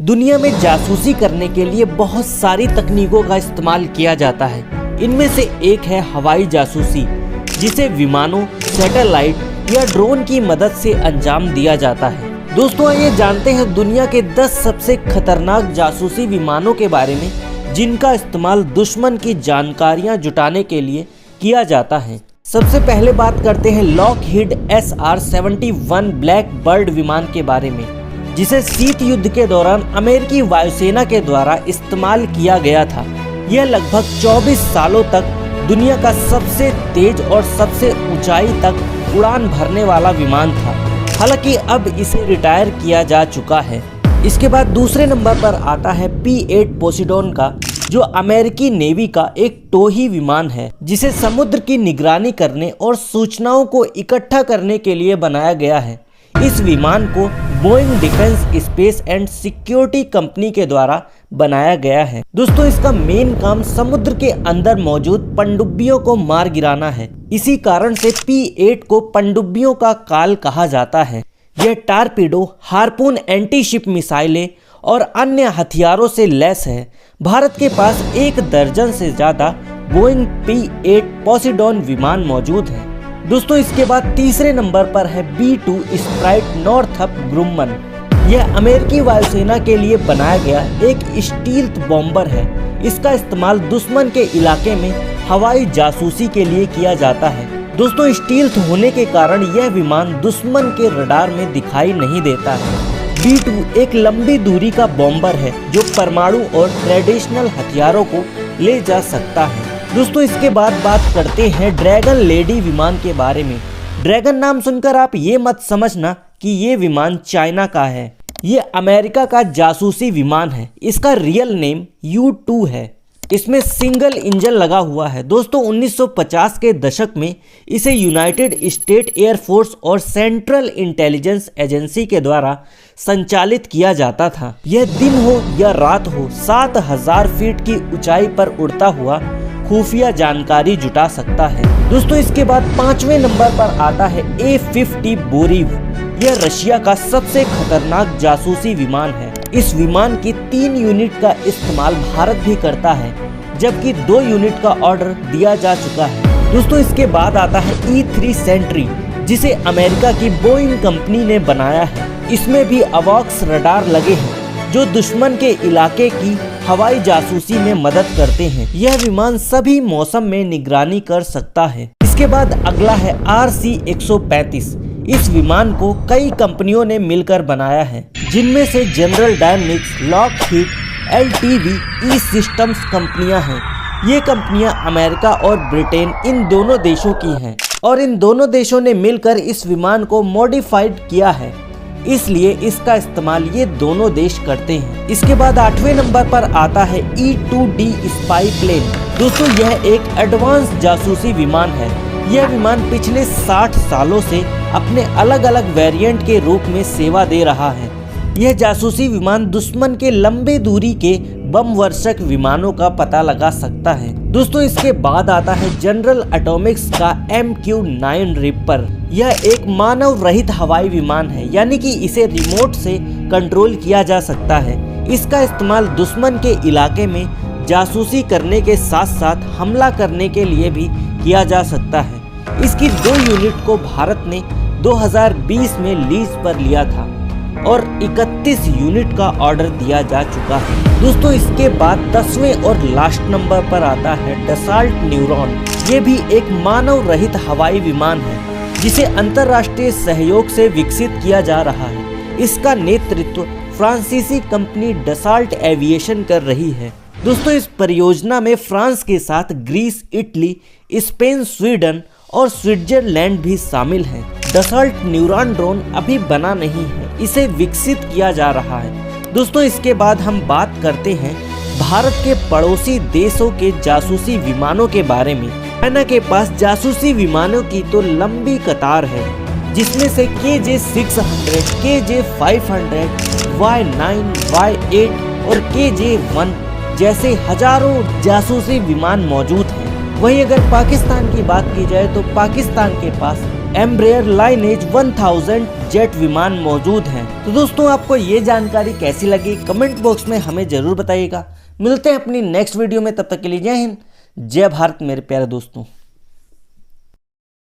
दुनिया में जासूसी करने के लिए बहुत सारी तकनीकों का इस्तेमाल किया जाता है। इनमें से एक है हवाई जासूसी, जिसे विमानों, सैटेलाइट या ड्रोन की मदद से अंजाम दिया जाता है। दोस्तों, आइए जानते हैं दुनिया के 10 सबसे खतरनाक जासूसी विमानों के बारे में, जिनका इस्तेमाल दुश्मन की जानकारियां जुटाने के लिए किया जाता है। सबसे पहले बात करते हैं लॉकहीड SR-71 ब्लैक बर्ड विमान के बारे में, जिसे शीत युद्ध के दौरान अमेरिकी वायुसेना के द्वारा इस्तेमाल किया गया था। यह लगभग 24 सालों तक दुनिया का सबसे तेज और सबसे ऊंचाई तक उड़ान भरने वाला विमान था। हालांकि अब इसे रिटायर किया जा चुका है। इसके बाद दूसरे नंबर पर आता है P-8 पोसिडोन का, जो अमेरिकी नेवी का एक टोही विमान है, जिसे समुद्र की निगरानी करने और सूचनाओं को इकट्ठा करने के लिए बनाया गया है। इस विमान को Boeing defence space and security company के द्वारा बनाया गया है। दोस्तों, इसका मेन काम समुद्र के अंदर मौजूद पनडुब्बियों को मार गिराना है। इसी कारण से P-8 को पनडुब्बियों का काल कहा जाता है। यह टारपीडो, हार्पून, एंटी शिप मिसाइलें और अन्य हथियारों से लैस है। भारत के पास 1 दर्जन से ज्यादा बोइंग P-8 पोसिडोन विमान मौजूद हैं। दोस्तों, इसके बाद तीसरे नंबर पर है B-2 स्प्राइट नॉर्थअप ग्रुमन। यह अमेरिकी वायुसेना के लिए बनाया गया एक स्टील्थ बॉम्बर है। इसका इस्तेमाल दुश्मन के इलाके में हवाई जासूसी के लिए किया जाता है। दोस्तों, स्टील्थ होने के कारण यह विमान दुश्मन के रडार में दिखाई नहीं देता है। B-2 एक लंबी दूरी का बॉम्बर है, जो परमाणु और ट्रेडिशनल हथियारों को ले जा सकता है। दोस्तों, इसके बाद बात करते हैं ड्रैगन लेडी विमान के बारे में। ड्रैगन नाम सुनकर आप ये मत समझना कि ये विमान चाइना का है। ये अमेरिका का जासूसी विमान है। इसका रियल नेम U-2 है। इसमें सिंगल इंजन लगा हुआ है। दोस्तों, 1950 के दशक में इसे यूनाइटेड स्टेट एयरफोर्स और सेंट्रल इंटेलिजेंस एजेंसी के द्वारा संचालित किया जाता था। यह दिन हो या रात हो, 7000 फीट की ऊंचाई पर उड़ता हुआ खुफिया जानकारी जुटा सकता है। दोस्तों, इसके बाद 5वें नंबर पर आता है A-50 बोरिव। यह रशिया का सबसे खतरनाक जासूसी विमान है। इस विमान की 3 यूनिट का इस्तेमाल भारत भी करता है, जबकि 2 यूनिट का ऑर्डर दिया जा चुका है। दोस्तों, इसके बाद आता है E-3 सेंट्री, जिसे अमेरिका की बोइंग कंपनी ने बनाया है। इसमें भी अवॉक्स रडार लगे हैं, जो दुश्मन के इलाके की हवाई जासूसी में मदद करते हैं। यह विमान सभी मौसम में निगरानी कर सकता है। इसके बाद अगला है RC-135। इस विमान को कई कंपनियों ने मिलकर बनाया है, जिनमें से जनरल डायनेमिक्स, लॉकहीड, LTV, E-सिस्टम्स कंपनियां हैं। ये कंपनियां अमेरिका और ब्रिटेन, इन दोनों देशों की हैं, और इन दोनों देशों ने मिलकर इस विमान को मॉडिफाइड किया है, इसलिए इसका इस्तेमाल ये दोनों देश करते हैं। इसके बाद 8वें नंबर पर आता है E-2D स्पाई प्लेन। दोस्तों, यह एक एडवांस जासूसी विमान है। यह विमान पिछले 60 सालों से अपने अलग अलग वेरिएंट के रूप में सेवा दे रहा है। यह जासूसी विमान दुश्मन के लंबे दूरी के बम वर्षक विमानों का पता लगा सकता है। दोस्तों, इसके बाद आता है जनरल एटॉमिक्स का MQ-9 रिपर। यह एक मानव रहित हवाई विमान है, यानी कि इसे रिमोट से कंट्रोल किया जा सकता है। इसका इस्तेमाल दुश्मन के इलाके में जासूसी करने के साथ साथ हमला करने के लिए भी किया जा सकता है। इसकी 2 यूनिट को भारत ने 2020 में लीज पर लिया था और 31 यूनिट का ऑर्डर दिया जा चुका है। दोस्तों, इसके बाद 10वें और लास्ट नंबर पर आता है डसाल्ट न्यूरॉन। ये भी एक मानव रहित हवाई विमान है, जिसे अंतर्राष्ट्रीय सहयोग से विकसित किया जा रहा है। इसका नेतृत्व फ्रांसीसी कंपनी डसाल्ट एविएशन कर रही है। दोस्तों, इस परियोजना में फ्रांस के साथ ग्रीस, इटली, स्पेन, स्वीडन और स्विट्जरलैंड भी शामिल हैं। डसाल्ट न्यूरॉन ड्रोन अभी बना नहीं है, इसे विकसित किया जा रहा है। दोस्तों, इसके बाद हम बात करते हैं भारत के पड़ोसी देशों के जासूसी विमानों के बारे में। चाइना के पास जासूसी विमानों की तो लंबी कतार है, जिसमें से KJ-600, KJ-500, Y-9, Y-8 और KJ-1 जैसे हजारों जासूसी विमान मौजूद हैं। वहीं अगर पाकिस्तान की बात की जाए तो पाकिस्तान के पास एम्ब्रेयर लाइनेज 1000 जेट विमान मौजूद हैं। तो दोस्तों आपको ये जानकारी कैसी लगी कमेंट बॉक्स में हमें जरूर बताइएगा। मिलते हैं अपनी नेक्स्ट वीडियो में, तब तक के लिए जय हिंद जय भारत मेरे प्यारे दोस्तों।